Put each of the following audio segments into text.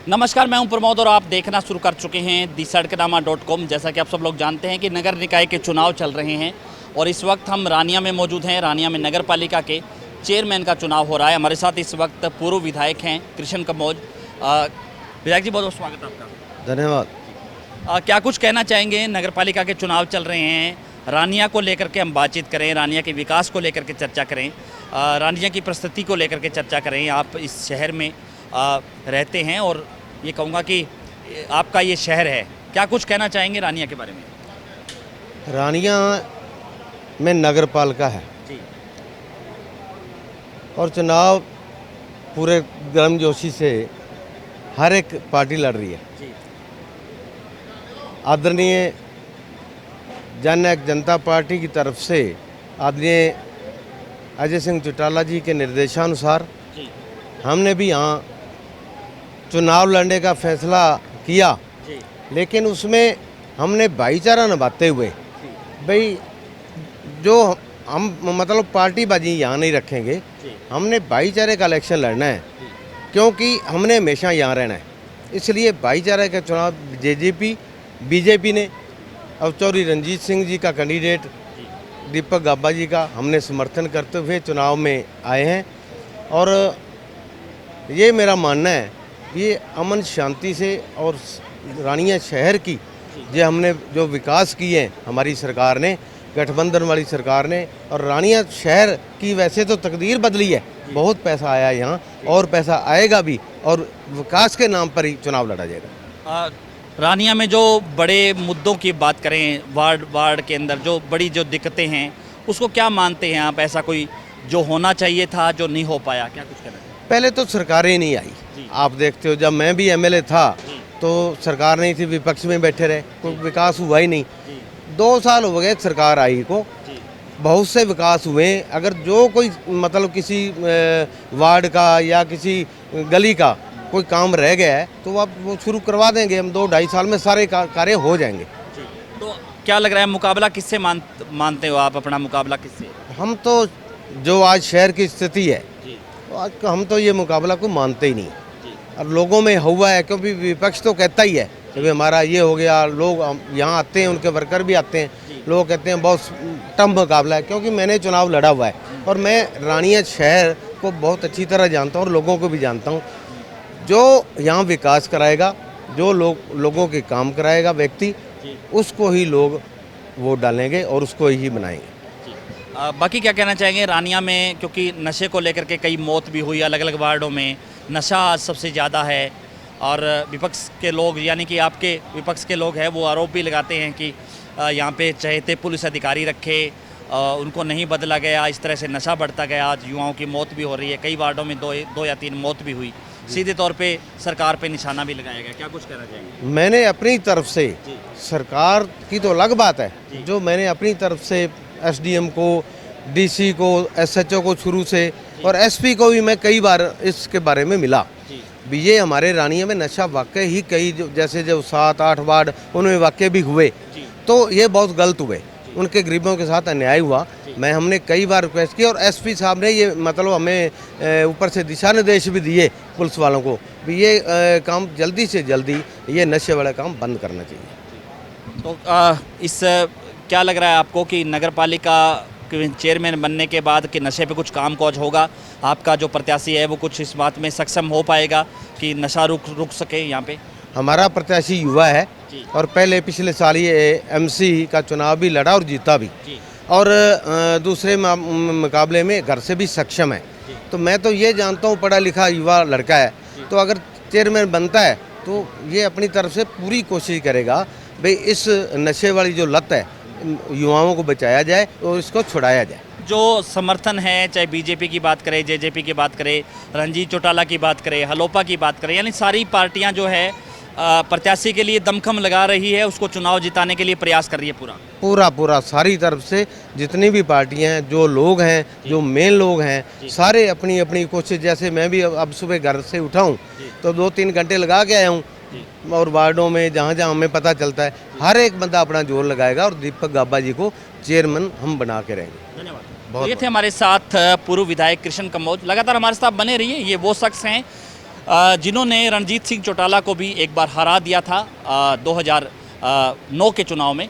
नमस्कार, मैं हूं प्रमोद और आप देखना शुरू कर चुके हैं दी-सड़कनामा.com। जैसा कि आप सब लोग जानते हैं कि नगर निकाय के चुनाव चल रहे हैं और इस वक्त हम रानिया में मौजूद हैं। रानिया में नगर पालिका के चेयरमैन का चुनाव हो रहा है। हमारे साथ इस वक्त पूर्व विधायक हैं कृष्ण कम्बोज। विधायक जी, बहुत बहुत स्वागत है आपका। धन्यवाद। क्या कुछ कहना चाहेंगे? नगर पालिका के चुनाव चल रहे हैं, रानिया को लेकर के हम बातचीत करें, रानिया के विकास को लेकर के चर्चा करें, रानिया की परिस्थिति को लेकर के चर्चा करें। आप इस शहर में रहते हैं और ये कहूँगा कि आपका ये शहर है, क्या कुछ कहना चाहेंगे रानिया के बारे में? रानिया में नगर पालिका है जी और चुनाव पूरे गर्मजोशी से हर एक पार्टी लड़ रही है। जी आदरणीय जननायक जनता पार्टी की तरफ से आदरणीय अजय सिंह चौटाला जी के निर्देशानुसार जी हमने भी यहाँ चुनाव लड़ने का फैसला किया, जी लेकिन उसमें हमने भाईचारा निभाते हुए जी भाई जो हम मतलब पार्टीबाजी यहाँ नहीं रखेंगे, जी हमने भाईचारे का इलेक्शन लड़ना है क्योंकि हमने हमेशा यहाँ रहना है। इसलिए भाईचारे का चुनाव जेजेपी बीजेपी ने और चौधरी रंजीत सिंह जी का कैंडिडेट दीपक गाबा जी का हमने समर्थन करते हुए चुनाव में आए हैं। और ये मेरा मानना है, ये अमन शांति से और रानिया शहर की जो हमने जो विकास किए हैं हमारी सरकार ने, गठबंधन वाली सरकार ने, और रानिया शहर की वैसे तो तकदीर बदली है, बहुत पैसा आया यहाँ और पैसा आएगा भी और विकास के नाम पर ही चुनाव लड़ा जाएगा। रानिया में जो बड़े मुद्दों की बात करें, वार्ड के अंदर जो बड़ी जो दिक्कतें हैं, उसको क्या मानते हैं आप? ऐसा कोई जो होना चाहिए था जो नहीं हो पाया, क्या कुछ कहना? पहले तो सरकारें नहीं आई, आप देखते हो जब मैं भी एमएलए था तो सरकार नहीं थी, विपक्ष में बैठे रहे, कोई विकास हुआ ही नहीं। 2 साल हो गए सरकार आई को, बहुत से विकास हुए। अगर जो कोई मतलब किसी वार्ड का या किसी गली का कोई काम रह गया है तो आप वो शुरू करवा देंगे, हम 2-2.5 साल में सारे कार्य हो जाएंगे। तो क्या लग रहा है, मुकाबला किससे मानते हो आप? अपना मुकाबला किससे? हम तो जो आज शहर की स्थिति है तो आज हम तो ये मुकाबला को मानते ही नहीं। और लोगों में हुआ है, क्योंकि विपक्ष तो कहता ही है कि हमारा ये हो गया। लोग यहाँ आते हैं, उनके वर्कर भी आते हैं, लोग कहते हैं बहुत टफ मुकाबला है। क्योंकि मैंने चुनाव लड़ा हुआ है और मैं रानिया शहर को बहुत अच्छी तरह जानता हूँ और लोगों को भी जानता हूँ। जो यहाँ विकास कराएगा, जो लोगों के काम कराएगा व्यक्ति, उसको ही लोग वोट डालेंगे और उसको ही बनाएंगे। बाकी क्या कहना चाहेंगे रानिया में, क्योंकि नशे को लेकर के कई मौत भी हुई अलग अलग वार्डों में, नशा आज सबसे ज़्यादा है और विपक्ष के लोग यानी कि आपके विपक्ष के लोग हैं वो आरोप भी लगाते हैं कि यहाँ पे चहेते पुलिस अधिकारी रखे, उनको नहीं बदला गया, इस तरह से नशा बढ़ता गया। आज युवाओं की मौत भी हो रही है, कई वार्डों में 2 या 3 मौत भी हुई। सीधे तौर पे सरकार पे निशाना भी लगाया गया, क्या कुछ कहना चाहेंगे? मैंने अपनी तरफ से, सरकार की तो अलग बात है, जो मैंने अपनी तरफ से एसडीएम को, डीसी को, एसएचओ को शुरू से और एसपी को भी मैं कई बार इसके बारे में मिला भी। ये हमारे रानिया में नशा वाकई ही कई जैसे जो 7-8 वार्ड उनमें वाकई भी हुए, तो ये बहुत गलत हुए, उनके गरीबों के साथ अन्याय हुआ। हमने कई बार रिक्वेस्ट की और एसपी साहब ने ये मतलब हमें ऊपर से दिशा निर्देश भी दिए पुलिस वालों को भी ये काम जल्दी से जल्दी ये नशे वाला काम बंद करना चाहिए। तो इस क्या लग रहा है आपको कि नगर पालिका के चेयरमैन बनने के बाद कि नशे पे कुछ काम काज होगा? आपका जो प्रत्याशी है वो कुछ इस बात में सक्षम हो पाएगा कि नशा रुक सके यहाँ पे? हमारा प्रत्याशी युवा है और पहले पिछले साल ये एमसी का चुनाव भी लड़ा और जीता भी, और दूसरे मुकाबले में घर से भी सक्षम है। तो मैं तो ये जानता हूँ पढ़ा लिखा युवा लड़का है, तो अगर चेयरमैन बनता है तो ये अपनी तरफ से पूरी कोशिश करेगा भाई इस नशे वाली जो लत है युवाओं को बचाया जाए और इसको छुड़ाया जाए। जो समर्थन है, चाहे बीजेपी की बात करें, जेजेपी की बात करें, रंजीत चौटाला की बात करें, हलोपा की बात करें, यानी सारी पार्टियां जो है प्रत्याशी के लिए दमखम लगा रही है, उसको चुनाव जिताने के लिए प्रयास कर रही है पूरा सारी तरफ से जितनी भी पार्टियां हैं, जो लोग हैं, जो मेन लोग हैं, सारे अपनी अपनी कोशिश। जैसे मैं भी अब सुबह घर से उठा हूँ तो 2-3 घंटे लगा के आया हूँ और वार्डों में जहाँ जहाँ हमें पता चलता है हर एक बंदा अपना जोर लगाएगा और दीपक गाबा जी को चेयरमैन हम बना के रहेंगे। धन्यवाद। तो ये थे हमारे साथ पूर्व विधायक कृष्ण कम्बोज। लगातार हमारे साथ बने रहिए। ये वो शख्स हैं जिन्होंने रणजीत सिंह चौटाला को भी एक बार हरा दिया था 2009 के चुनाव में।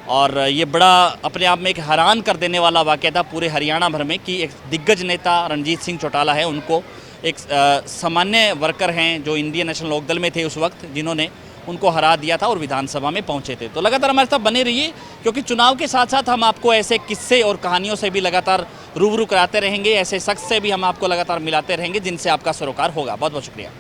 और ये बड़ा अपने आप में एक हैरान कर देने वाला वाक़या था पूरे हरियाणा भर में कि एक दिग्गज नेता रणजीत सिंह चौटाला है, उनको एक सामान्य वर्कर हैं जो इंडियन नेशनल लोकदल में थे उस वक्त, जिन्होंने उनको हरा दिया था और विधानसभा में पहुंचे थे। तो लगातार हमारे साथ बने रहिए, क्योंकि चुनाव के साथ साथ हम आपको ऐसे किस्से और कहानियों से भी लगातार रूबरू कराते रहेंगे, ऐसे शख्स से भी हम आपको लगातार मिलाते रहेंगे जिनसे आपका सरोकार होगा। बहुत बहुत शुक्रिया।